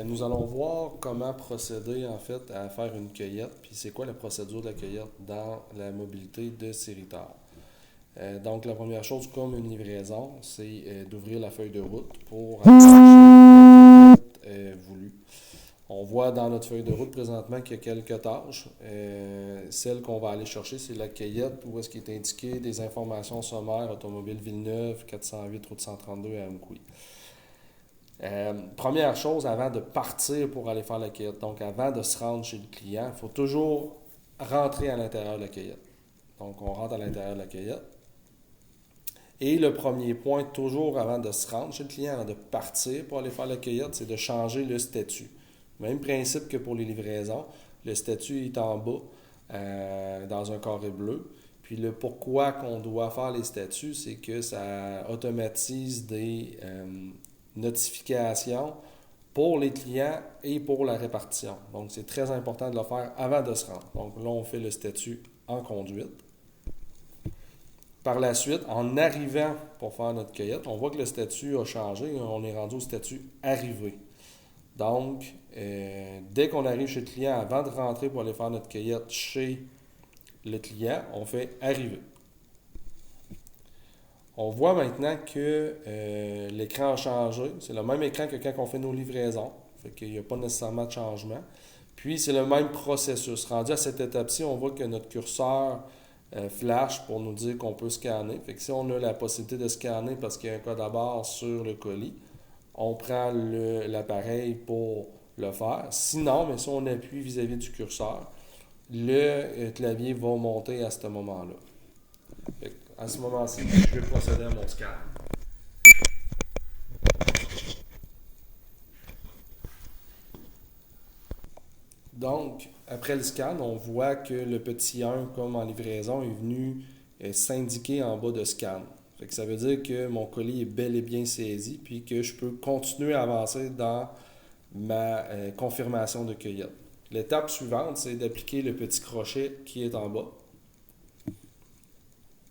Nous allons voir comment procéder en fait à faire une cueillette, puis c'est quoi la procédure de la cueillette dans la mobilité de Sériteur. Donc la première chose, comme une livraison, c'est d'ouvrir la feuille de route pour la cueillette voulue. On voit dans notre feuille de route présentement qu'il y a quelques tâches. Celle qu'on va aller chercher, c'est la cueillette où est-ce qu'il est indiqué des informations sommaires automobile Villeneuve, 408 route 132 à Amkoui. Première chose, avant de partir pour aller faire la cueillette, donc avant de se rendre chez le client, il faut toujours rentrer à l'intérieur de la cueillette. Donc, on rentre à l'intérieur de la cueillette. Et le premier point, toujours avant de se rendre chez le client, avant de partir pour aller faire la cueillette, c'est de changer le statut. Même principe que pour les livraisons. Le statut est en bas, dans un carré bleu. Puis le pourquoi qu'on doit faire les statuts, c'est que ça automatise des notifications pour les clients et pour la répartition. Donc, c'est très important de le faire avant de se rendre. Donc, là, on fait le statut en conduite. Par la suite, en arrivant pour faire notre cueillette, on voit que le statut a changé. On est rendu au statut arrivé. Donc, dès qu'on arrive chez le client, avant de rentrer pour aller faire notre cueillette chez le client, on fait arriver. On voit maintenant que l'écran a changé. C'est le même écran que quand on fait nos livraisons. Fait qu'il n'y a pas nécessairement de changement. Puis, c'est le même processus. Rendu à cette étape-ci, on voit que notre curseur flash pour nous dire qu'on peut scanner. Fait que si on a la possibilité de scanner parce qu'il y a un code à barre sur le colis, on prend l'appareil pour le faire. Sinon, mais si on appuie vis-à-vis du curseur, le clavier va monter à ce moment-là. À ce moment-ci, je vais procéder à mon scan. Donc, après le scan, on voit que le petit 1, comme en livraison, est venu s'indiquer en bas de scan. Fait que ça veut dire que mon colis est bel et bien saisi, puis que je peux continuer à avancer dans ma confirmation de cueillette. L'étape suivante, c'est d'appliquer le petit crochet qui est en bas.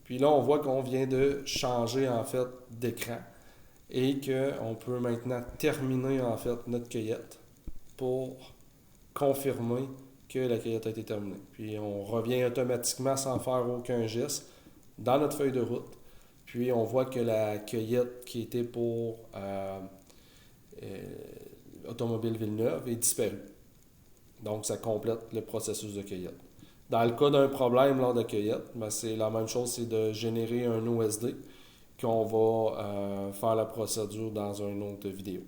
Puis là, on voit qu'on vient de changer en fait d'écran et qu'on peut maintenant terminer en fait notre cueillette pour confirmer que la cueillette a été terminée. Puis on revient automatiquement sans faire aucun geste dans notre feuille de route. Puis on voit que la cueillette qui était pour Automobile Villeneuve est disparue. Donc ça complète le processus de cueillette. Dans le cas d'un problème lors de cueillette, ben c'est la même chose, c'est de générer un OSD qu'on va faire la procédure dans une autre vidéo.